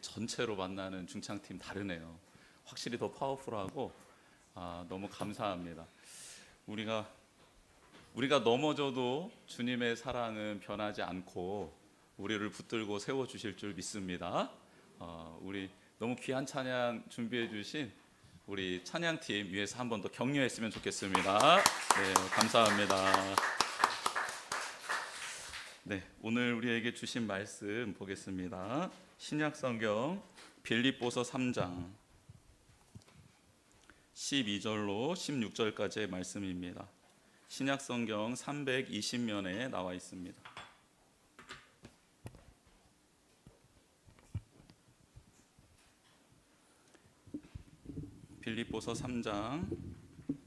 전체로 만나는 중창팀 다르네요. 확실히 더 파워풀하고 너무 감사합니다. 우리가 넘어져도 주님의 사랑은 변하지 않고 우리를 붙들고 세워 주실 줄 믿습니다. 우리 너무 귀한 찬양 준비해 주신 우리 찬양팀 위해서 한 번 더 격려했으면 좋겠습니다. 네, 감사합니다. 네, 오늘 우리에게 주신 말씀 보겠습니다. 신약성경 빌립보서 3장 12절로 16절까지의 말씀입니다. 신약성경 320면에 나와 있습니다. 빌립보서 3장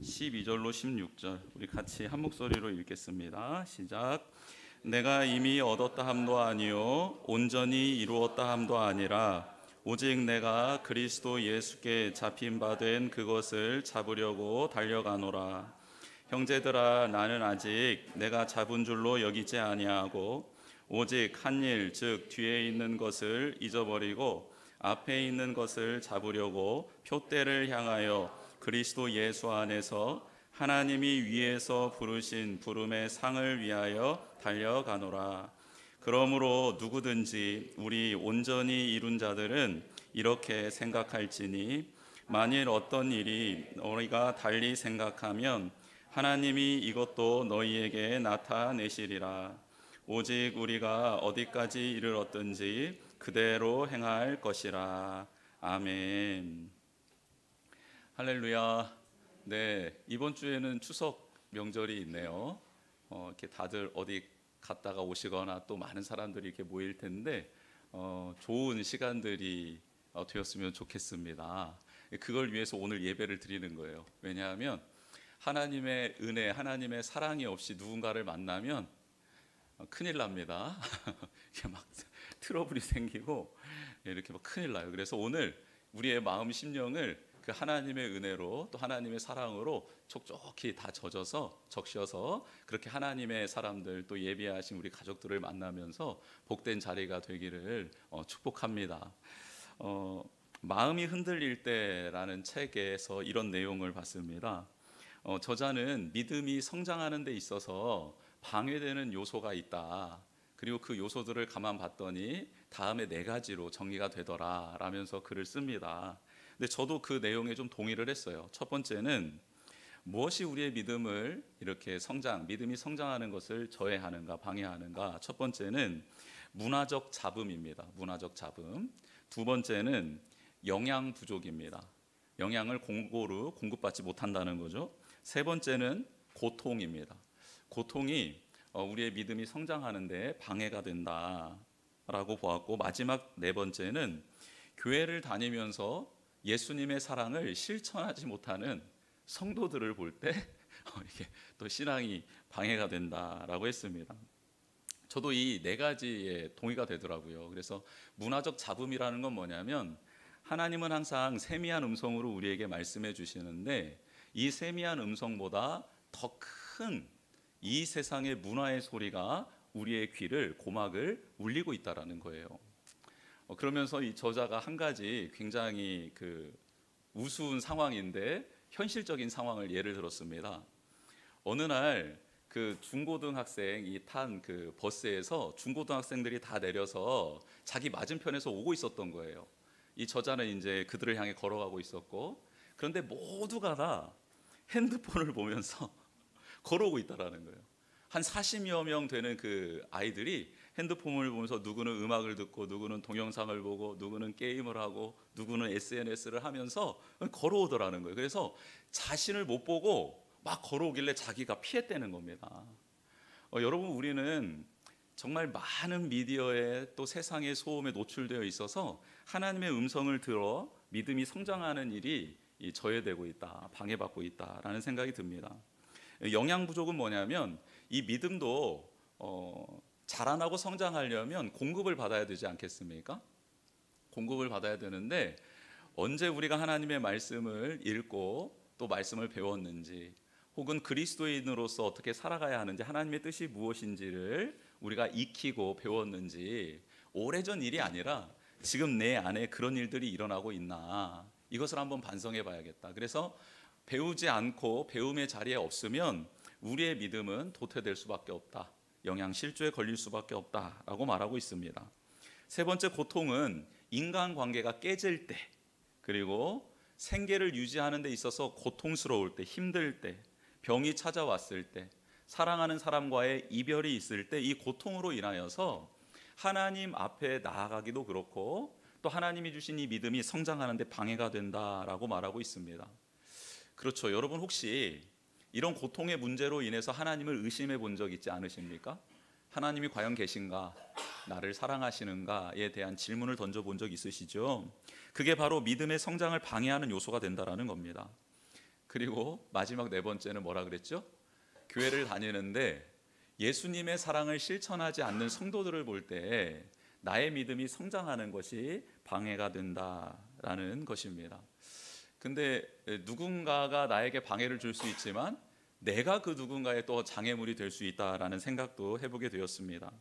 12절로 16절 우리 같이 한 목소리로 읽겠습니다. 시작. 내가 이미 얻었다 함도 아니요 온전히 이루었다 함도 아니라 오직 내가 그리스도 예수께 잡힌 바 된 그것을 잡으려고 달려가노라. 형제들아, 나는 아직 내가 잡은 줄로 여기지 아니하고 오직 한 일, 즉 뒤에 있는 것을 잊어버리고 앞에 있는 것을 잡으려고 표대를 향하여 그리스도 예수 안에서 하나님이 위에서 부르신 부름의 상을 위하여 달려가노라. 그러므로 누구든지 우리 온전히 이룬 자들은 이렇게 생각할지니 만일 어떤 일이 너희가 달리 생각하면 하나님이 이것도 너희에게 나타내시리라. 오직 우리가 어디까지 이르렀든지 그대로 행할 것이라. 아멘. 할렐루야. 네, 이번 주에는 추석 명절이 있네요. 이렇게 다들 어디 갔다가 오시거나 또 많은 사람들이 이렇게 모일 텐데 좋은 시간들이 되었으면 좋겠습니다. 그걸 위해서 오늘 예배를 드리는 거예요. 왜냐하면 하나님의 은혜, 하나님의 사랑이 없이 누군가를 만나면 큰일 납니다. 이렇게 막 트러블이 생기고 이렇게 막 큰일 나요. 그래서 오늘 우리의 마음 심령을 그 하나님의 은혜로 또 하나님의 사랑으로 촉촉히 다 적셔서 그렇게 하나님의 사람들 또 예비하신 우리 가족들을 만나면서 복된 자리가 되기를 축복합니다. 마음이 흔들릴 때라는 책에서 이런 내용을 봤습니다. 저자는 믿음이 성장하는 데 있어서 방해되는 요소가 있다. 그리고 그 요소들을 가만 봤더니 다음에 4가지로 정리가 되더라 라면서 글을 씁니다. 근데 저도 그 내용에 좀 동의를 했어요. 첫 번째는 무엇이 우리의 믿음을 이렇게 믿음이 성장하는 것을 저해하는가, 방해하는가. 첫 번째는 문화적 잡음입니다. 문화적 잡음. 두 번째는 영양 부족입니다. 영양을 골고루 공급받지 못한다는 거죠. 세 번째는 고통입니다. 고통이 우리의 믿음이 성장하는데 방해가 된다라고 보았고, 마지막 4번째는 교회를 다니면서 예수님의 사랑을 실천하지 못하는 성도들을 볼 때 이게 또 신앙이 방해가 된다라고 했습니다. 저도 이 4가지에 동의가 되더라고요. 그래서 문화적 잡음이라는 건 뭐냐면 하나님은 항상 세미한 음성으로 우리에게 말씀해 주시는데 이 세미한 음성보다 더 큰 이 세상의 문화의 소리가 우리의 귀를, 고막을 울리고 있다라는 거예요. 그러면서 이 저자가 한 가지 굉장히 우스운 상황인데 현실적인 상황을 예를 들었습니다. 어느 날 그 중고등학생이 탄 그 버스에서 중고등학생들이 다 내려서 자기 맞은편에서 오고 있었던 거예요. 이 저자는 이제 그들을 향해 걸어가고 있었고, 그런데 모두가 다 핸드폰을 보면서 걸어오고 있다라는 거예요. 한 40여 명 되는 그 아이들이 핸드폰을 보면서 누구는 음악을 듣고 누구는 동영상을 보고 누구는 게임을 하고 누구는 SNS를 하면서 걸어오더라는 거예요. 그래서 자신을 못 보고 막 걸어오길래 자기가 피했다는 겁니다. 여러분, 우리는 정말 많은 미디어에 또 세상의 소음에 노출되어 있어서 하나님의 음성을 들어 믿음이 성장하는 일이 저해되고 있다, 방해받고 있다라는 생각이 듭니다. 영양 부족은 뭐냐면 이 믿음도 자라나고 성장하려면 공급을 받아야 되지 않겠습니까? 공급을 받아야 되는데 언제 우리가 하나님의 말씀을 읽고 또 말씀을 배웠는지, 혹은 그리스도인으로서 어떻게 살아가야 하는지, 하나님의 뜻이 무엇인지를 우리가 익히고 배웠는지 오래전 일이 아니라 지금 내 안에 그런 일들이 일어나고 있나, 이것을 한번 반성해 봐야겠다. 그래서 배우지 않고 배움의 자리에 없으면 우리의 믿음은 도태될 수밖에 없다, 영양실조에 걸릴 수밖에 없다라고 말하고 있습니다. 세 번째 고통은 인간관계가 깨질 때, 그리고 생계를 유지하는 데 있어서 고통스러울 때, 힘들 때, 병이 찾아왔을 때, 사랑하는 사람과의 이별이 있을 때, 이 고통으로 인하여서 하나님 앞에 나아가기도 그렇고 또 하나님이 주신 이 믿음이 성장하는 데 방해가 된다라고 말하고 있습니다. 그렇죠. 여러분 혹시 이런 고통의 문제로 인해서 하나님을 의심해 본 적 있지 않으십니까? 하나님이 과연 계신가? 나를 사랑하시는가에 대한 질문을 던져본 적 있으시죠? 그게 바로 믿음의 성장을 방해하는 요소가 된다라는 겁니다. 그리고 마지막 네 번째는 뭐라 그랬죠? 교회를 다니는데 예수님의 사랑을 실천하지 않는 성도들을 볼 때 나의 믿음이 성장하는 것이 방해가 된다라는 것입니다. 근데 누군가가 나에게 방해를 줄 수 있지만 내가 그 누군가의 또 장애물이 될 수 있다라는 생각도 해보게 되었습니다.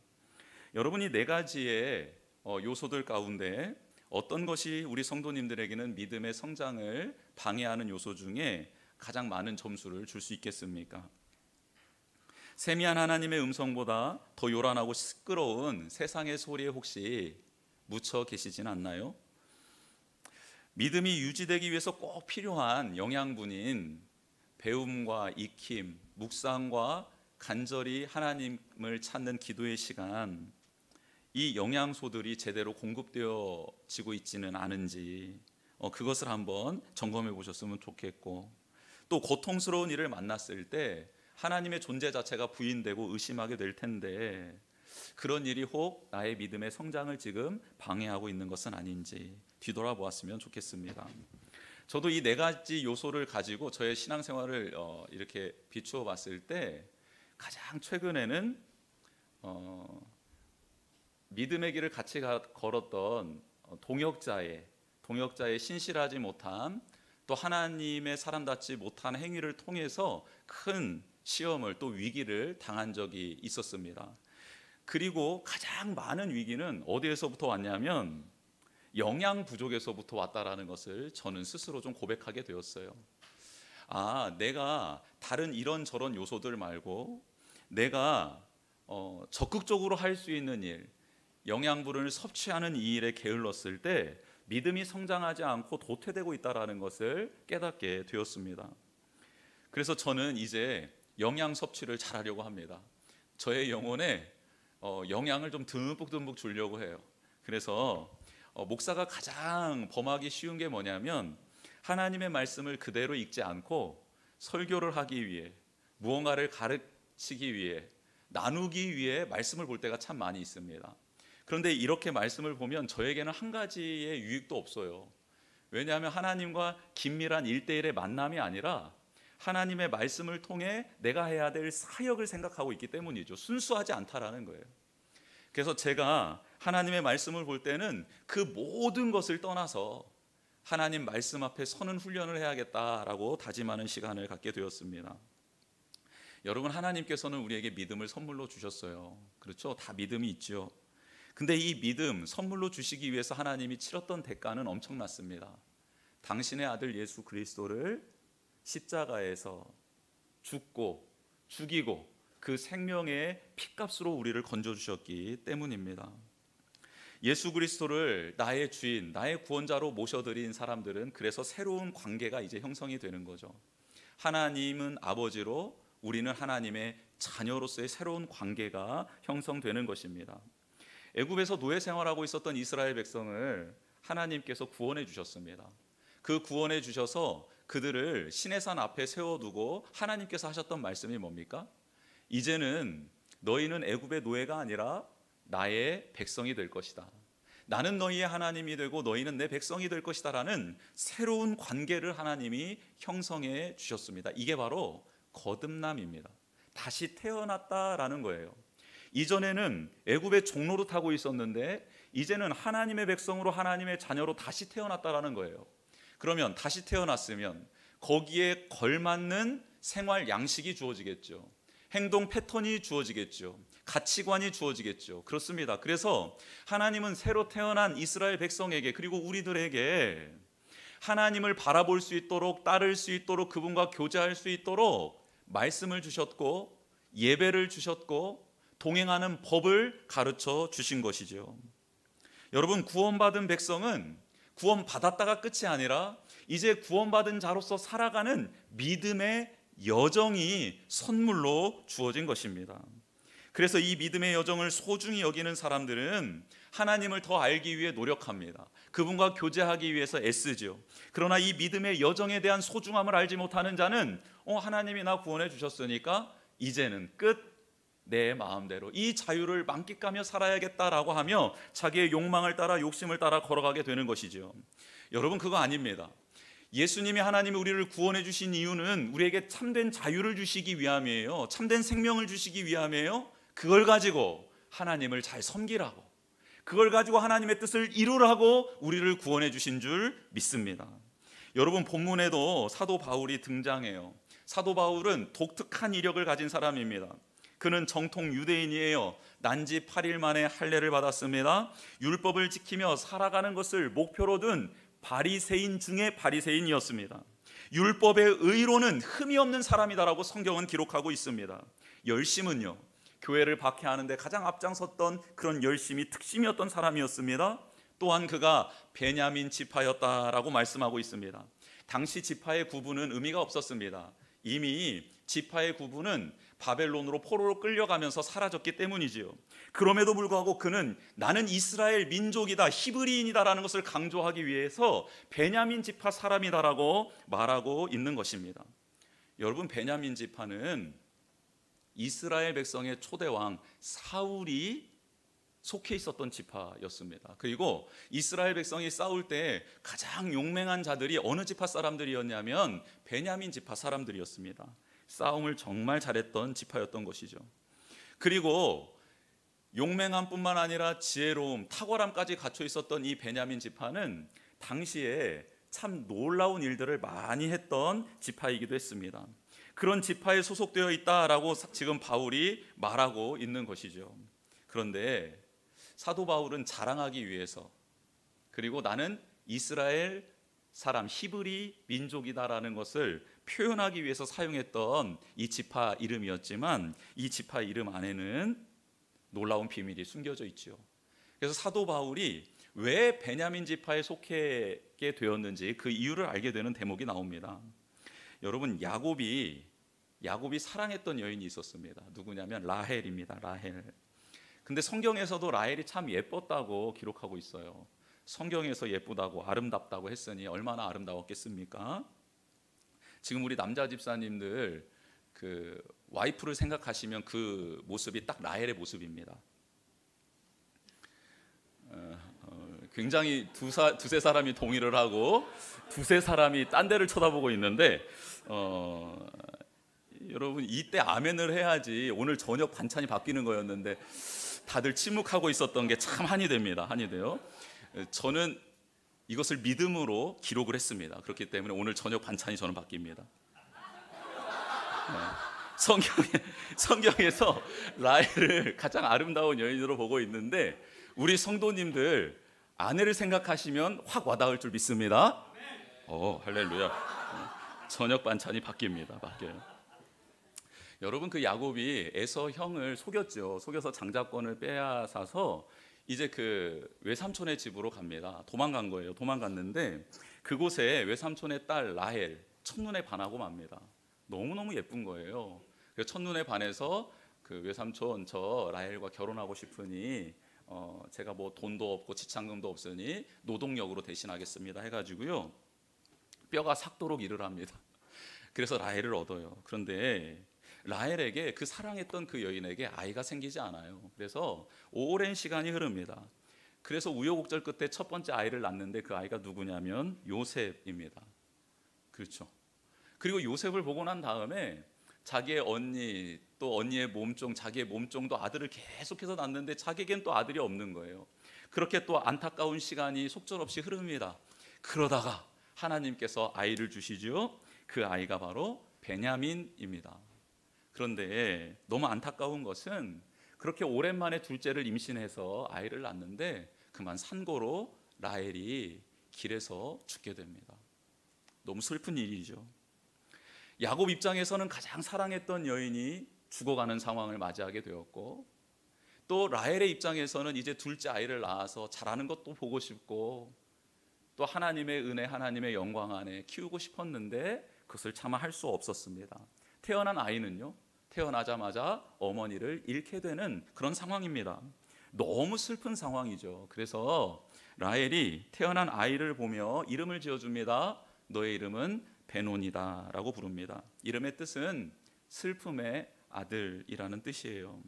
여러분이 네 가지의 요소들 가운데 어떤 것이 우리 성도님들에게는 믿음의 성장을 방해하는 요소 중에 가장 많은 점수를 줄 수 있겠습니까? 세미한 하나님의 음성보다 더 요란하고 시끄러운 세상의 소리에 혹시 묻혀 계시진 않나요? 믿음이 유지되기 위해서 꼭 필요한 영양분인 배움과 익힘, 묵상과 간절히 하나님을 찾는 기도의 시간, 이 영양소들이 제대로 공급되어지고 있지는 않은지 그것을 한번 점검해 보셨으면 좋겠고, 또 고통스러운 일을 만났을 때 하나님의 존재 자체가 부인되고 의심하게 될 텐데 그런 일이 혹 나의 믿음의 성장을 지금 방해하고 있는 것은 아닌지 뒤돌아보았으면 좋겠습니다. 저도 이 네 가지 요소를 가지고 저의 신앙생활을 이렇게 비추어 봤을 때 가장 최근에는 믿음의 길을 같이 걸었던 동역자의 신실하지 못함, 또 하나님의 사람답지 못한 행위를 통해서 큰 시험을 또 위기를 당한 적이 있었습니다. 그리고 가장 많은 위기는 어디에서부터 왔냐면 영양 부족에서부터 왔다라는 것을 저는 스스로 좀 고백하게 되었어요. 내가 다른 이런저런 요소들 말고 내가 적극적으로 할 수 있는 일, 영양분을 섭취하는 이 일에 게을렀을 때 믿음이 성장하지 않고 도태되고 있다라는 것을 깨닫게 되었습니다. 그래서 저는 이제 영양 섭취를 잘하려고 합니다. 저의 영혼에 영양을 좀 듬뿍 주려고 해요. 그래서 목사가 가장 범하기 쉬운 게 뭐냐면 하나님의 말씀을 그대로 읽지 않고 설교를 하기 위해, 무언가를 가르치기 위해, 나누기 위해 말씀을 볼 때가 참 많이 있습니다. 그런데 이렇게 말씀을 보면 저에게는 한 가지의 유익도 없어요. 왜냐하면 하나님과 긴밀한 1:1의 만남이 아니라 하나님의 말씀을 통해 내가 해야 될 사역을 생각하고 있기 때문이죠. 순수하지 않다라는 거예요. 그래서 제가 하나님의 말씀을 볼 때는 그 모든 것을 떠나서 하나님 말씀 앞에 서는 훈련을 해야겠다라고 다짐하는 시간을 갖게 되었습니다. 여러분, 하나님께서는 우리에게 믿음을 선물로 주셨어요. 그렇죠? 다 믿음이 있죠. 근데 이 믿음 선물로 주시기 위해서 하나님이 치렀던 대가는 엄청났습니다. 당신의 아들 예수 그리스도를 십자가에서 죽고 죽이고 그 생명의 핏값으로 우리를 건져주셨기 때문입니다. 예수 그리스도를 나의 주인, 나의 구원자로 모셔드린 사람들은 그래서 새로운 관계가 이제 형성이 되는 거죠. 하나님은 아버지로, 우리는 하나님의 자녀로서의 새로운 관계가 형성되는 것입니다. 애굽에서 노예 생활하고 있었던 이스라엘 백성을 하나님께서 구원해 주셨습니다. 그 구원해 주셔서 그들을 시내산 앞에 세워두고 하나님께서 하셨던 말씀이 뭡니까? 이제는 너희는 애굽의 노예가 아니라 나의 백성이 될 것이다. 나는 너희의 하나님이 되고 너희는 내 백성이 될 것이다 라는 새로운 관계를 하나님이 형성해 주셨습니다. 이게 바로 거듭남입니다. 다시 태어났다라는 거예요. 이전에는 애굽의 종로로 타고 있었는데 이제는 하나님의 백성으로, 하나님의 자녀로 다시 태어났다라는 거예요. 그러면 다시 태어났으면 거기에 걸맞는 생활 양식이 주어지겠죠. 행동 패턴이 주어지겠죠. 가치관이 주어지겠죠. 그렇습니다. 그래서 하나님은 새로 태어난 이스라엘 백성에게, 그리고 우리들에게 하나님을 바라볼 수 있도록, 따를 수 있도록, 그분과 교제할 수 있도록 말씀을 주셨고, 예배를 주셨고, 동행하는 법을 가르쳐 주신 것이죠. 여러분, 구원받은 백성은 구원받았다가 끝이 아니라 이제 구원받은 자로서 살아가는 믿음의 여정이 선물로 주어진 것입니다. 그래서 이 믿음의 여정을 소중히 여기는 사람들은 하나님을 더 알기 위해 노력합니다. 그분과 교제하기 위해서 애쓰죠. 그러나 이 믿음의 여정에 대한 소중함을 알지 못하는 자는 하나님이 나 구원해 주셨으니까 이제는 끝, 내 마음대로 이 자유를 만끽하며 살아야겠다라고 하며 자기의 욕망을 따라, 욕심을 따라 걸어가게 되는 것이죠. 여러분, 그거 아닙니다. 예수님이, 하나님이 우리를 구원해 주신 이유는 우리에게 참된 자유를 주시기 위함이에요. 참된 생명을 주시기 위함이에요. 그걸 가지고 하나님을 잘 섬기라고, 그걸 가지고 하나님의 뜻을 이루라고 우리를 구원해 주신 줄 믿습니다. 여러분, 본문에도 사도 바울이 등장해요. 사도 바울은 독특한 이력을 가진 사람입니다. 그는 정통 유대인이에요. 난지 8일 만에 할례를 받았습니다. 율법을 지키며 살아가는 것을 목표로 둔 바리새인 중에 바리새인이었습니다. 율법의 의로는 흠이 없는 사람이다라고 성경은 기록하고 있습니다. 열심은요, 교회를 박해하는 데 가장 앞장섰던 그런 열심이 특심이었던 사람이었습니다. 또한 그가 베냐민 지파였다라고 말씀하고 있습니다. 당시 지파의 구분은 의미가 없었습니다. 이미 지파의 구분은 바벨론으로 포로로 끌려가면서 사라졌기 때문이지요. 그럼에도 불구하고 그는 나는 이스라엘 민족이다, 히브리인이다라는 것을 강조하기 위해서 베냐민 지파 사람이다라고 말하고 있는 것입니다. 여러분, 베냐민 지파는 이스라엘 백성의 초대왕 사울이 속해 있었던 지파였습니다. 그리고 이스라엘 백성이 싸울 때 가장 용맹한 자들이 어느 지파 사람들이었냐면 베냐민 지파 사람들이었습니다. 싸움을 정말 잘했던 지파였던 것이죠. 그리고 용맹함뿐만 아니라 지혜로움, 탁월함까지 갖춰 있었던 이 베냐민 지파는 당시에 참 놀라운 일들을 많이 했던 지파이기도 했습니다. 그런 지파에 소속되어 있다라고 지금 바울이 말하고 있는 것이죠. 그런데 사도 바울은 자랑하기 위해서, 그리고 나는 이스라엘 사람, 히브리 민족이다라는 것을 표현하기 위해서 사용했던 이 지파 이름이었지만, 이 지파 이름 안에는 놀라운 비밀이 숨겨져 있죠. 그래서 사도 바울이 왜 베냐민 지파에 속하게 되었는지 그 이유를 알게 되는 대목이 나옵니다. 여러분, 야곱이 사랑했던 여인이 있었습니다. 누구냐면 라헬입니다. 라헬. 근데 성경에서도 라헬이 참 예뻤다고 기록하고 있어요. 성경에서 예쁘다고, 아름답다고 했으니 얼마나 아름다웠겠습니까? 지금 우리 남자 집사님들 그 와이프를 생각하시면 그 모습이 딱 라헬의 모습입니다. 굉장히 두세 사람이 동의를 하고 두세 사람이 딴 데를 쳐다보고 있는데, 여러분, 이때 아멘을 해야지 오늘 저녁 반찬이 바뀌는 거였는데 다들 침묵하고 있었던 게 참 한이 됩니다. 한이 돼요. 저는 이것을 믿음으로 기록을 했습니다. 그렇기 때문에 오늘 저녁 반찬이 저는 바뀝니다. 성경에서 라헬을 가장 아름다운 여인으로 보고 있는데, 우리 성도님들 아내를 생각하시면 확 와닿을 줄 믿습니다. 할렐루야. 저녁 반찬이 바뀌어요. 여러분, 그 야곱이 에서 형을 속였죠. 속여서 장자권을 빼앗아서 이제 그 외삼촌의 집으로 갑니다. 도망간 거예요. 도망갔는데 그곳에 외삼촌의 딸 라헬 첫눈에 반하고 맙니다. 너무너무 예쁜 거예요. 그래서 첫눈에 반해서 그 외삼촌, 저 라헬과 결혼하고 싶으니 제가 뭐 돈도 없고 지참금도 없으니 노동력으로 대신하겠습니다 해가지고요, 뼈가 삭도록 일을 합니다. 그래서 라헬을 얻어요. 그런데 라헬에게, 그 사랑했던 그 여인에게 아이가 생기지 않아요. 그래서 오랜 시간이 흐릅니다. 그래서 우여곡절 끝에 첫 번째 아이를 낳는데 그 아이가 누구냐면 요셉입니다. 그렇죠. 그리고 요셉을 보고 난 다음에 자기의 언니, 또 언니의 몸종, 자기의 몸종도 아들을 계속해서 낳는데 자기에겐 또 아들이 없는 거예요. 그렇게 또 안타까운 시간이 속절없이 흐릅니다. 그러다가 하나님께서 아이를 주시죠. 그 아이가 바로 베냐민입니다. 그런데 너무 안타까운 것은 그렇게 오랜만에 둘째를 임신해서 아이를 낳는데 그만 산고로 라헬이 길에서 죽게 됩니다. 너무 슬픈 일이죠. 야곱 입장에서는 가장 사랑했던 여인이 죽어가는 상황을 맞이하게 되었고, 또 라헬의 입장에서는 이제 둘째 아이를 낳아서 자라는 것도 보고 싶고, 또 하나님의 은혜, 하나님의 영광 안에 키우고 싶었는데 그것을 차마 할 수 없었습니다. 태어난 아이는요, 태어나자마자 어머니를 잃게 되는 그런 상황입니다. 너무 슬픈 상황이죠. 그래서 라헬이 태어난 아이를 보며 이름을 지어줍니다. 너의 이름은 베논이다 라고 부릅니다. 이름의 뜻은 슬픔의 아들이라는 뜻이에요.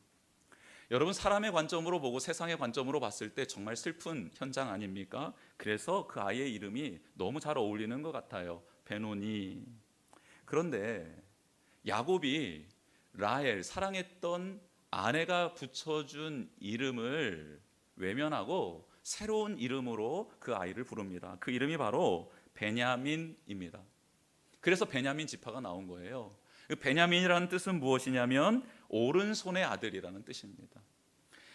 여러분, 사람의 관점으로 보고 세상의 관점으로 봤을 때 정말 슬픈 현장 아닙니까? 그래서 그 아이의 이름이 너무 잘 어울리는 것 같아요. 베논이. 그런데 야곱이 라헬, 사랑했던 아내가 붙여준 이름을 외면하고 새로운 이름으로 그 아이를 부릅니다. 그 이름이 바로 베냐민입니다. 그래서 베냐민 지파가 나온 거예요. 베냐민이라는 뜻은 무엇이냐면 오른손의 아들이라는 뜻입니다.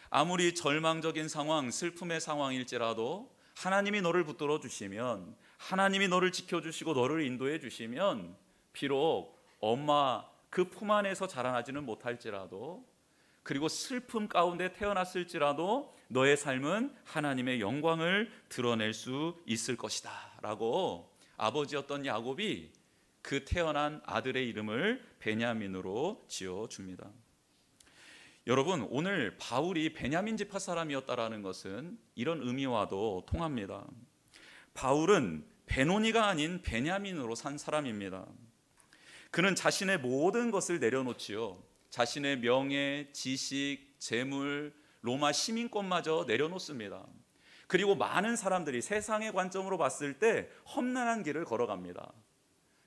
아무리 절망적인 상황, 슬픔의 상황일지라도 하나님이 너를 붙들어 주시면, 하나님이 너를 지켜주시고 너를 인도해 주시면, 비록 엄마 그 품 안에서 자라나지는 못할지라도, 그리고 슬픔 가운데 태어났을지라도 너의 삶은 하나님의 영광을 드러낼 수 있을 것이다 라고 아버지였던 야곱이 그 태어난 아들의 이름을 베냐민으로 지어줍니다. 여러분, 오늘 바울이 베냐민 지파 사람이었다라는 것은 이런 의미와도 통합니다. 바울은 베노니가 아닌 베냐민으로 산 사람입니다. 그는 자신의 모든 것을 내려놓지요. 자신의 명예, 지식, 재물, 로마 시민권마저 내려놓습니다. 그리고 많은 사람들이 세상의 관점으로 봤을 때 험난한 길을 걸어갑니다.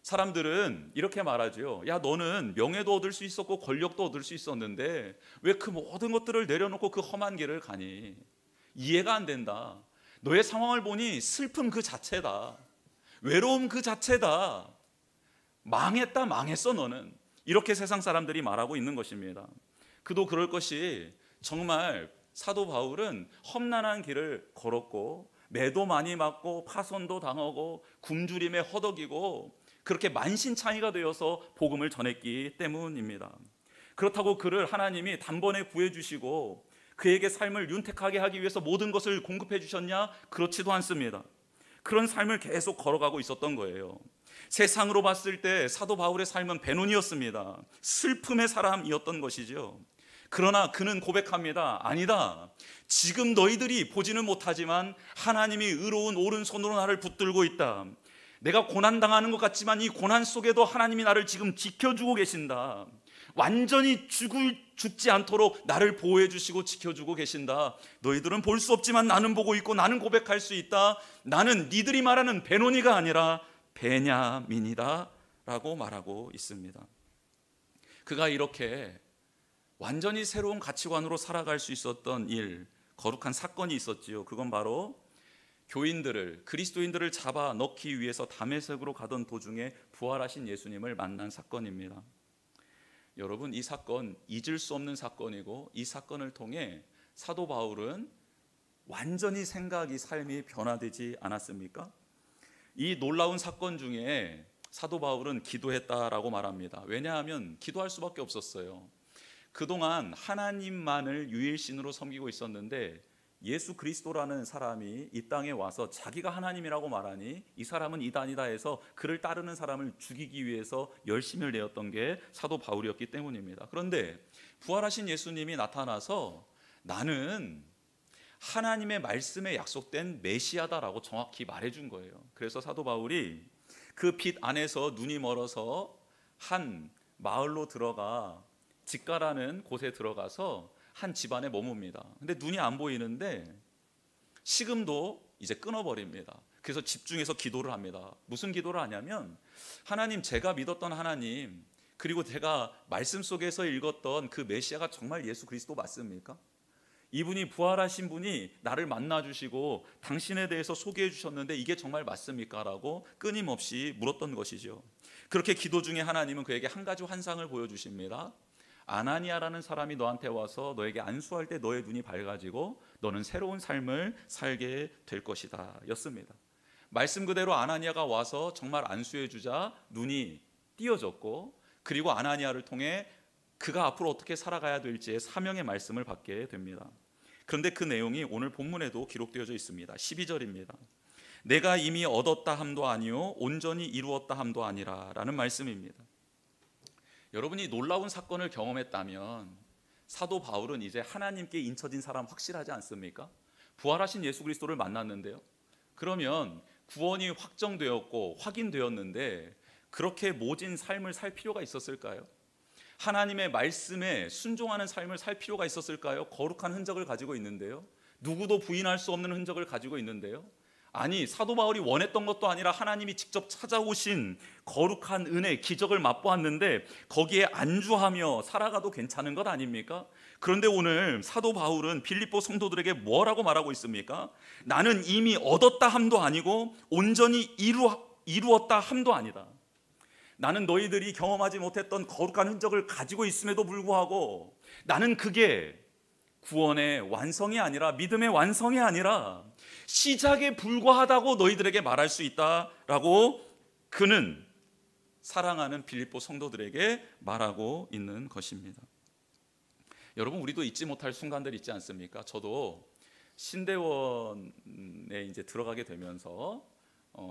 사람들은 이렇게 말하죠. 야, 너는 명예도 얻을 수 있었고 권력도 얻을 수 있었는데 왜 그 모든 것들을 내려놓고 그 험한 길을 가니? 이해가 안 된다. 너의 상황을 보니 슬픔 그 자체다. 외로움 그 자체다. 망했다, 망했어 너는. 이렇게 세상 사람들이 말하고 있는 것입니다. 그도 그럴 것이, 정말 사도 바울은 험난한 길을 걸었고 매도 많이 맞고 파손도 당하고 굶주림에 허덕이고 그렇게 만신창이가 되어서 복음을 전했기 때문입니다. 그렇다고 그를 하나님이 단번에 구해주시고 그에게 삶을 윤택하게 하기 위해서 모든 것을 공급해 주셨냐? 그렇지도 않습니다. 그런 삶을 계속 걸어가고 있었던 거예요. 세상으로 봤을 때 사도 바울의 삶은 베논이었습니다. 슬픔의 사람이었던 것이죠. 그러나 그는 고백합니다. 아니다. 지금 너희들이 보지는 못하지만 하나님이 의로운 오른손으로 나를 붙들고 있다. 내가 고난당하는 것 같지만 이 고난 속에도 하나님이 나를 지금 지켜주고 계신다. 완전히 죽지 않도록 나를 보호해 주시고 지켜주고 계신다. 너희들은 볼 수 없지만 나는 보고 있고 나는 고백할 수 있다. 나는 니들이 말하는 베노니가 아니라 베냐민이다 라고 말하고 있습니다. 그가 이렇게 완전히 새로운 가치관으로 살아갈 수 있었던 일, 거룩한 사건이 있었지요. 그건 바로 그리스도인들을 잡아 넣기 위해서 다메섹으로 가던 도중에 부활하신 예수님을 만난 사건입니다. 여러분, 이 사건 잊을 수 없는 사건이고, 이 사건을 통해 사도 바울은 완전히 생각이, 삶이 변화되지 않았습니까? 이 놀라운 사건 중에 사도 바울은 기도했다라고 말합니다. 왜냐하면 기도할 수밖에 없었어요. 그동안 하나님만을 유일신으로 섬기고 있었는데 예수 그리스도라는 사람이 이 땅에 와서 자기가 하나님이라고 말하니 이 사람은 이단이다 해서 그를 따르는 사람을 죽이기 위해서 열심을 내었던 게 사도 바울이었기 때문입니다. 그런데 부활하신 예수님이 나타나서 나는 하나님의 말씀에 약속된 메시아다라고 정확히 말해준 거예요. 그래서 사도 바울이 그 빛 안에서 눈이 멀어서 한 마을로 들어가, 직가라는 곳에 들어가서 한 집안에 머뭅니다. 근데 눈이 안 보이는데 식음도 이제 끊어버립니다. 그래서 집중해서 기도를 합니다. 무슨 기도를 하냐면, 하나님, 제가 믿었던 하나님, 그리고 제가 말씀 속에서 읽었던 그 메시아가 정말 예수 그리스도 맞습니까? 이분이, 부활하신 분이 나를 만나주시고 당신에 대해서 소개해 주셨는데 이게 정말 맞습니까? 라고 끊임없이 물었던 것이죠. 그렇게 기도 중에 하나님은 그에게 한 가지 환상을 보여주십니다. 아나니아라는 사람이 너한테 와서 너에게 안수할 때 너의 눈이 밝아지고 너는 새로운 삶을 살게 될 것이다 였습니다. 말씀 그대로 아나니아가 와서 정말 안수해 주자 눈이 띄어졌고, 그리고 아나니아를 통해 그가 앞으로 어떻게 살아가야 될지의 사명의 말씀을 받게 됩니다. 그런데 그 내용이 오늘 본문에도 기록되어져 있습니다. 12절입니다. 내가 이미 얻었다 함도 아니요 온전히 이루었다 함도 아니라 라는 말씀입니다. 여러분이 놀라운 사건을 경험했다면 사도 바울은 이제 하나님께 인쳐진 사람 확실하지 않습니까? 부활하신 예수 그리스도를 만났는데요, 그러면 구원이 확정되었고 확인되었는데 그렇게 모진 삶을 살 필요가 있었을까요? 하나님의 말씀에 순종하는 삶을 살 필요가 있었을까요? 거룩한 흔적을 가지고 있는데요, 누구도 부인할 수 없는 흔적을 가지고 있는데요, 아니 사도 바울이 원했던 것도 아니라 하나님이 직접 찾아오신 거룩한 은혜, 기적을 맛보았는데 거기에 안주하며 살아가도 괜찮은 것 아닙니까? 그런데 오늘 사도 바울은 빌립보 성도들에게 뭐라고 말하고 있습니까? 나는 이미 얻었다 함도 아니고 온전히 이루었다 함도 아니다. 나는 너희들이 경험하지 못했던 거룩한 흔적을 가지고 있음에도 불구하고 나는 그게 구원의 완성이 아니라, 믿음의 완성이 아니라 시작에 불과하다고 너희들에게 말할 수 있다라고 그는 사랑하는 빌립보 성도들에게 말하고 있는 것입니다. 여러분, 우리도 잊지 못할 순간들 있지 않습니까? 저도 신대원에 이제 들어가게 되면서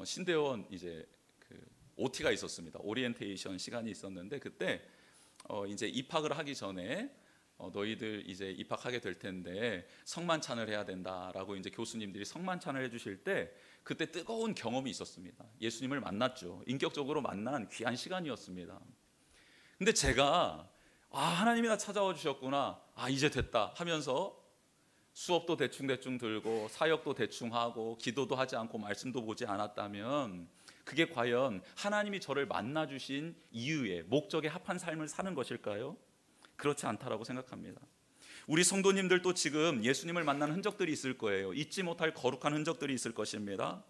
신대원 이제 그 OT가 있었습니다. 오리엔테이션 시간이 있었는데, 그때 이제 입학을 하기 전에 너희들 이제 입학하게 될 텐데 성만찬을 해야 된다라고 이제 교수님들이 성만찬을 해주실 때 그때 뜨거운 경험이 있었습니다. 예수님을 만났죠. 인격적으로 만난 귀한 시간이었습니다. 근데 제가 하나님이 나 찾아와 주셨구나, 이제 됐다 하면서 수업도 대충 들고 사역도 대충 하고 기도도 하지 않고 말씀도 보지 않았다면 그게 과연 하나님이 저를 만나 주신 이유에, 목적에 합한 삶을 사는 것일까요? 그렇지 않다라고 생각합니다. 우리 성도님들도 지금 예수님을 만난 흔적들이 있을 거예요. 잊지 못할 거룩한 흔적들이 있을 것입니다.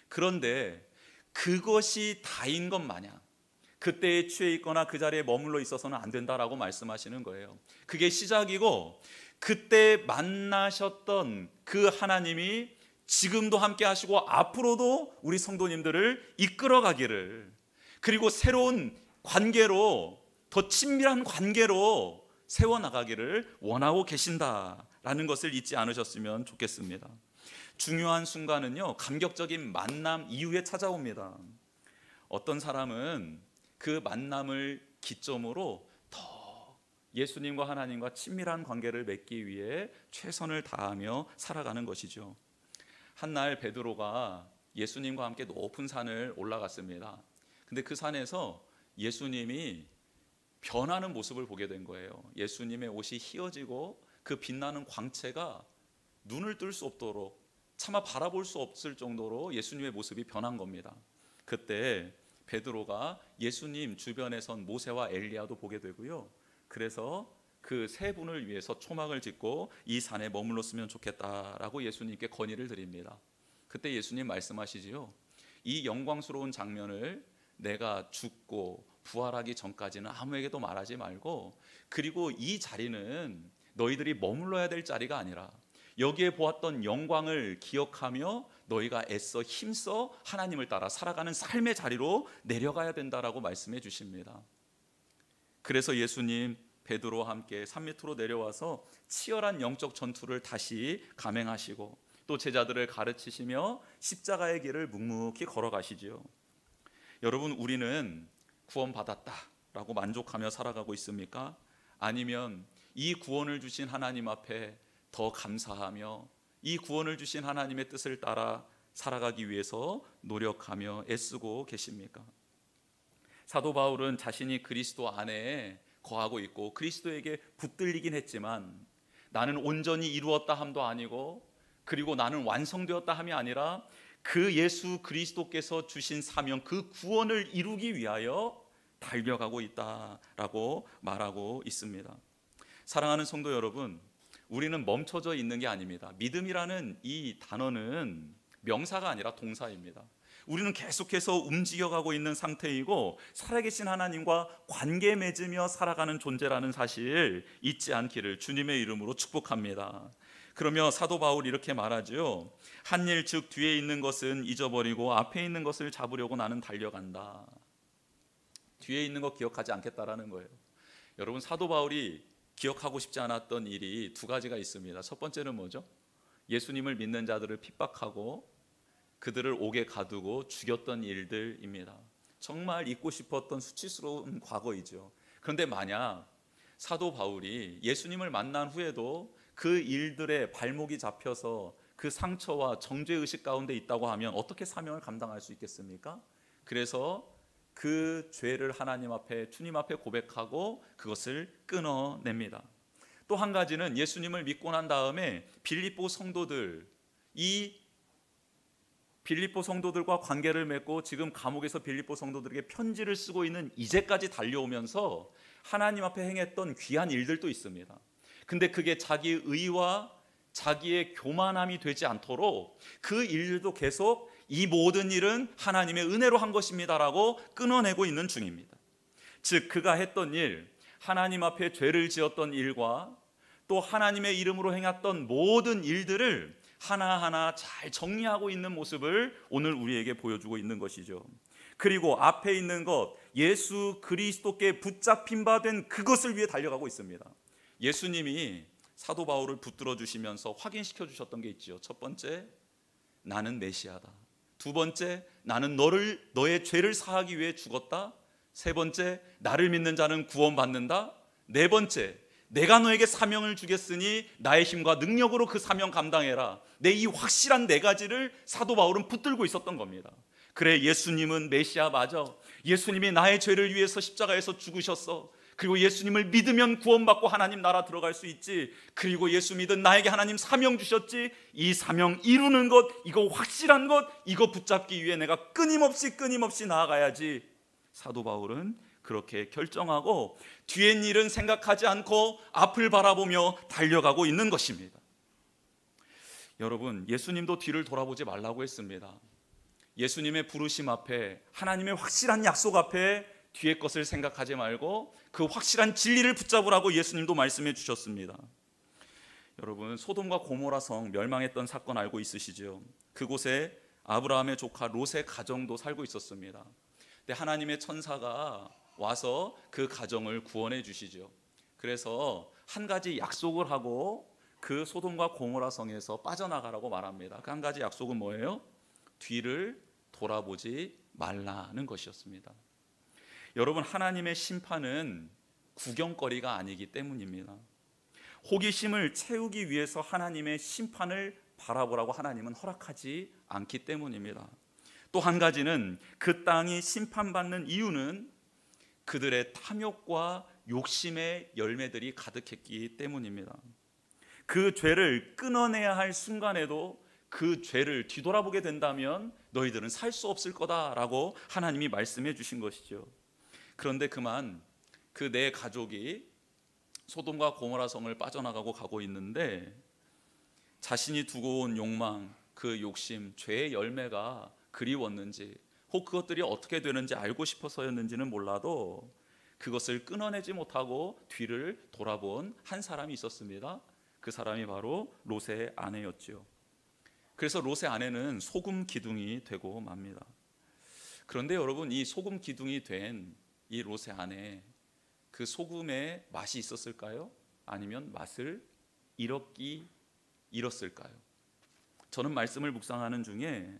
그런데 그것이 다인 것 마냥 그때에 취해 있거나 그 자리에 머물러 있어서는 안 된다라고 말씀하시는 거예요. 그게 시작이고, 그때 만나셨던 그 하나님이 지금도 함께 하시고 앞으로도 우리 성도님들을 이끌어 가기를, 그리고 새로운 관계로, 더 친밀한 관계로 세워나가기를 원하고 계신다라는 것을 잊지 않으셨으면 좋겠습니다. 중요한 순간은요, 감격적인 만남 이후에 찾아옵니다. 어떤 사람은 그 만남을 기점으로 더 예수님과 하나님과 친밀한 관계를 맺기 위해 최선을 다하며 살아가는 것이죠. 한날 베드로가 예수님과 함께 높은 산을 올라갔습니다. 근데 그 산에서 예수님이 변하는 모습을 보게 된 거예요. 예수님의 옷이 휘어지고 그 빛나는 광채가 눈을 뜰 수 없도록, 차마 바라볼 수 없을 정도로 예수님의 모습이 변한 겁니다. 그때 베드로가 예수님 주변에 선 모세와 엘리야도 보게 되고요, 그래서 그 세 분을 위해서 초막을 짓고 이 산에 머물렀으면 좋겠다라고 예수님께 건의를 드립니다. 그때 예수님 말씀하시지요, 이 영광스러운 장면을 내가 죽고 부활하기 전까지는 아무에게도 말하지 말고, 그리고 이 자리는 너희들이 머물러야 될 자리가 아니라 여기에 보았던 영광을 기억하며 너희가 애써 힘써 하나님을 따라 살아가는 삶의 자리로 내려가야 된다라고 말씀해 주십니다. 그래서 예수님 베드로와 함께 산 밑으로 내려와서 치열한 영적 전투를 다시 감행하시고 또 제자들을 가르치시며 십자가의 길을 묵묵히 걸어가시지요. 여러분, 우리는 구원받았다라고 만족하며 살아가고 있습니까? 아니면 이 구원을 주신 하나님 앞에 더 감사하며 이 구원을 주신 하나님의 뜻을 따라 살아가기 위해서 노력하며 애쓰고 계십니까? 사도 바울은 자신이 그리스도 안에 거하고 있고 그리스도에게 붙들리긴 했지만 나는 온전히 이루었다 함도 아니고, 그리고 나는 완성되었다 함이 아니라 그 예수 그리스도께서 주신 사명, 그 구원을 이루기 위하여 달려가고 있다라고 말하고 있습니다. 사랑하는 성도 여러분, 우리는 멈춰져 있는 게 아닙니다. 믿음이라는 이 단어는 명사가 아니라 동사입니다. 우리는 계속해서 움직여가고 있는 상태이고 살아계신 하나님과 관계 맺으며 살아가는 존재라는 사실 잊지 않기를 주님의 이름으로 축복합니다. 그러며 사도 바울이 이렇게 말하죠. 한 일 즉 뒤에 있는 것은 잊어버리고 앞에 있는 것을 잡으려고 나는 달려간다. 뒤에 있는 거 기억하지 않겠다라는 거예요. 여러분, 사도 바울이 기억하고 싶지 않았던 일이 두 가지가 있습니다. 첫 번째는 뭐죠? 예수님을 믿는 자들을 핍박하고 그들을 옥에 가두고 죽였던 일들입니다. 정말 잊고 싶었던 수치스러운 과거이죠. 그런데 만약 사도 바울이 예수님을 만난 후에도 그 일들에 발목이 잡혀서 그 상처와 정죄의식 가운데 있다고 하면 어떻게 사명을 감당할 수 있겠습니까? 그래서 그 죄를 하나님 앞에, 주님 앞에 고백하고 그것을 끊어냅니다. 또 한 가지는 예수님을 믿고 난 다음에 빌립보 성도들과 관계를 맺고 지금 감옥에서 빌립보 성도들에게 편지를 쓰고 있는 이제까지 달려오면서 하나님 앞에 행했던 귀한 일들도 있습니다. 근데 그게 자기 의와 자기의 교만함이 되지 않도록 그 일들도 계속 이 모든 일은 하나님의 은혜로 한 것입니다라고 끊어내고 있는 중입니다. 즉 그가 했던 일, 하나님 앞에 죄를 지었던 일과 또 하나님의 이름으로 행했던 모든 일들을 하나하나 잘 정리하고 있는 모습을 오늘 우리에게 보여주고 있는 것이죠. 그리고 앞에 있는 것, 예수 그리스도께 붙잡힌 바 된 그것을 위해 달려가고 있습니다. 예수님이 사도 바울을 붙들어 주시면서 확인시켜 주셨던 게 있죠. 첫 번째, 나는 메시아다. 두 번째, 나는 너의 죄를 사하기 위해 죽었다. 세 번째, 나를 믿는 자는 구원받는다. 네 번째, 내가 너에게 사명을 주겠으니 나의 힘과 능력으로 그 사명 감당해라. 이 확실한 네 가지를 사도 바울은 붙들고 있었던 겁니다. 그래, 예수님은 메시아 맞아. 예수님이 나의 죄를 위해서 십자가에서 죽으셨어. 그리고 예수님을 믿으면 구원받고 하나님 나라 들어갈 수 있지. 그리고 예수 믿은 나에게 하나님 사명 주셨지. 이 사명 이루는 것, 이거 확실한 것, 이거 붙잡기 위해 내가 끊임없이 나아가야지. 사도 바울은 그렇게 결정하고 뒤의 일은 생각하지 않고 앞을 바라보며 달려가고 있는 것입니다. 여러분, 예수님도 뒤를 돌아보지 말라고 했습니다. 예수님의 부르심 앞에, 하나님의 확실한 약속 앞에 뒤의 것을 생각하지 말고 그 확실한 진리를 붙잡으라고 예수님도 말씀해 주셨습니다. 여러분, 소돔과 고모라 성 멸망했던 사건 알고 있으시죠? 그곳에 아브라함의 조카 롯의 가정도 살고 있었습니다. 근데 하나님의 천사가 와서 그 가정을 구원해 주시죠. 그래서 한 가지 약속을 하고 그 소돔과 고모라 성에서 빠져나가라고 말합니다. 그 한 가지 약속은 뭐예요? 뒤를 돌아보지 말라는 것이었습니다. 여러분, 하나님의 심판은 구경거리가 아니기 때문입니다. 호기심을 채우기 위해서 하나님의 심판을 바라보라고 하나님은 허락하지 않기 때문입니다. 또 한 가지는 그 땅이 심판받는 이유는 그들의 탐욕과 욕심의 열매들이 가득했기 때문입니다. 그 죄를 끊어내야 할 순간에도 그 죄를 뒤돌아보게 된다면 너희들은 살 수 없을 거다라고 하나님이 말씀해 주신 것이죠. 그런데 그만 그 네 가족이 소돔과 고모라 성을 빠져나가고 가고 있는데 자신이 두고 온 욕망, 그 욕심, 죄의 열매가 그리웠는지 혹 그것들이 어떻게 되는지 알고 싶어서였는지는 몰라도 그것을 끊어내지 못하고 뒤를 돌아본 한 사람이 있었습니다. 그 사람이 바로 롯의 아내였죠. 그래서 롯의 아내는 소금 기둥이 되고 맙니다. 그런데 여러분, 이 소금 기둥이 된 이 롯의 아내, 그 소금에 맛이 있었을까요? 아니면 맛을 잃었을까요? 저는 말씀을 묵상하는 중에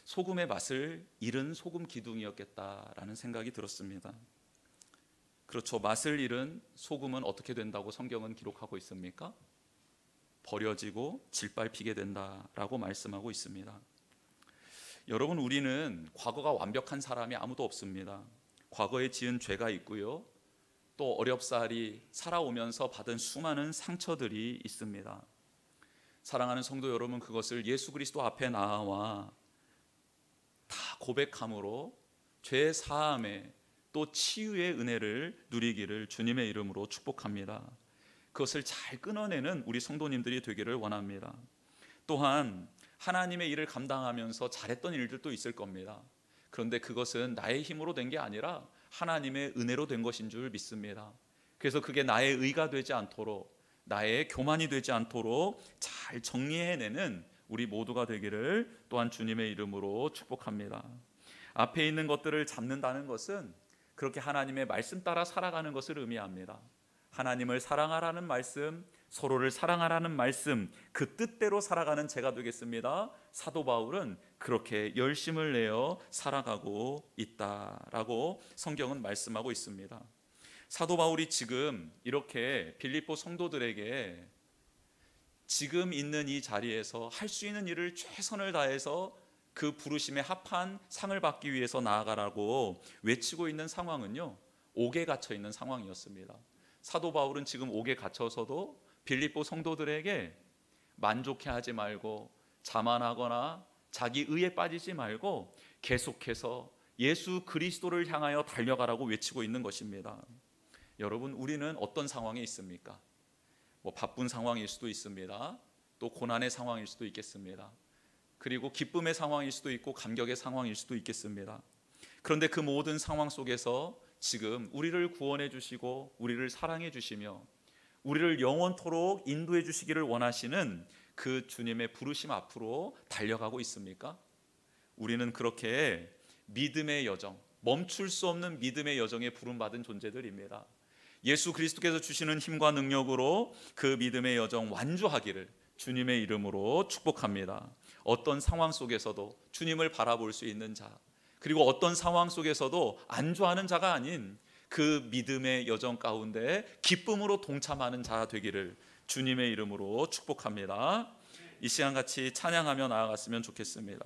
소금의 맛을 잃은 소금 기둥이었겠다라는 생각이 들었습니다. 그렇죠. 맛을 잃은 소금은 어떻게 된다고 성경은 기록하고 있습니까? 버려지고 질밟히게 된다라고 말씀하고 있습니다. 여러분, 우리는 과거가 완벽한 사람이 아무도 없습니다. 과거에 지은 죄가 있고요, 또 어렵사리 살아오면서 받은 수많은 상처들이 있습니다. 사랑하는 성도 여러분, 그것을 예수 그리스도 앞에 나와 다 고백함으로 죄 사함에 또 치유의 은혜를 누리기를 주님의 이름으로 축복합니다. 그것을 잘 끊어내는 우리 성도님들이 되기를 원합니다. 또한 하나님의 일을 감당하면서 잘했던 일들도 있을 겁니다. 그런데 그것은 나의 힘으로 된 게 아니라 하나님의 은혜로 된 것인 줄 믿습니다. 그래서 그게 나의 의가 되지 않도록, 나의 교만이 되지 않도록 잘 정리해내는 우리 모두가 되기를 또한 주님의 이름으로 축복합니다. 앞에 있는 것들을 잡는다는 것은 그렇게 하나님의 말씀 따라 살아가는 것을 의미합니다. 하나님을 사랑하라는 말씀, 서로를 사랑하라는 말씀, 그 뜻대로 살아가는 제가 되겠습니다. 사도 바울은 그렇게 열심을 내어 살아가고 있다라고 성경은 말씀하고 있습니다. 사도 바울이 지금 이렇게 빌립보 성도들에게 지금 있는 이 자리에서 할 수 있는 일을 최선을 다해서 그 부르심에 합한 상을 받기 위해서 나아가라고 외치고 있는 상황은요, 옥에 갇혀 있는 상황이었습니다. 사도 바울은 지금 옥에 갇혀서도 빌립보 성도들에게 만족해하지 말고 자만하거나 자기 의에 빠지지 말고 계속해서 예수 그리스도를 향하여 달려가라고 외치고 있는 것입니다. 여러분, 우리는 어떤 상황에 있습니까? 바쁜 상황일 수도 있습니다. 또 고난의 상황일 수도 있겠습니다. 그리고 기쁨의 상황일 수도 있고 감격의 상황일 수도 있겠습니다. 그런데 그 모든 상황 속에서 지금 우리를 구원해 주시고 우리를 사랑해 주시며 우리를 영원토록 인도해 주시기를 원하시는 그 주님의 부르심 앞으로 달려가고 있습니까? 우리는 그렇게 믿음의 여정, 멈출 수 없는 믿음의 여정에 부름받은 존재들입니다. 예수 그리스도께서 주시는 힘과 능력으로 그 믿음의 여정 완주하기를 주님의 이름으로 축복합니다. 어떤 상황 속에서도 주님을 바라볼 수 있는 자, 그리고 어떤 상황 속에서도 안주하는 자가 아닌 그 믿음의 여정 가운데 기쁨으로 동참하는 자 되기를 주님의 이름으로 축복합니다. 이 시간 같이 찬양하며 나아갔으면 좋겠습니다.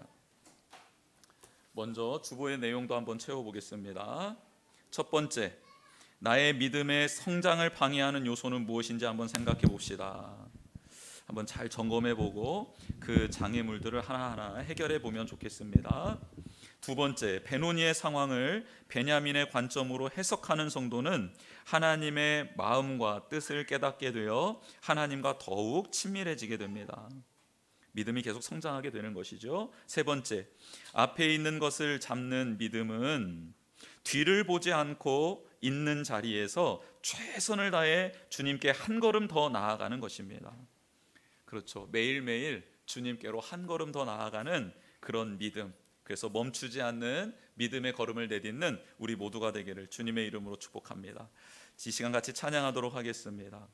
먼저 주보의 내용도 한번 채워보겠습니다. 첫 번째, 나의 믿음의 성장을 방해하는 요소는 무엇인지 한번 생각해 봅시다. 한번 잘 점검해 보고 그 장애물들을 하나하나 해결해 보면 좋겠습니다. 두 번째, 베노니의 상황을 베냐민의 관점으로 해석하는 성도는 하나님의 마음과 뜻을 깨닫게 되어 하나님과 더욱 친밀해지게 됩니다. 믿음이 계속 성장하게 되는 것이죠. 세 번째, 앞에 있는 것을 잡는 믿음은 뒤를 보지 않고 있는 자리에서 최선을 다해 주님께 한 걸음 더 나아가는 것입니다. 그렇죠. 매일매일 주님께로 한 걸음 더 나아가는 그런 믿음, 그래서 멈추지 않는 믿음의 걸음을 내딛는 우리 모두가 되기를 주님의 이름으로 축복합니다. 이 시간 같이 찬양하도록 하겠습니다.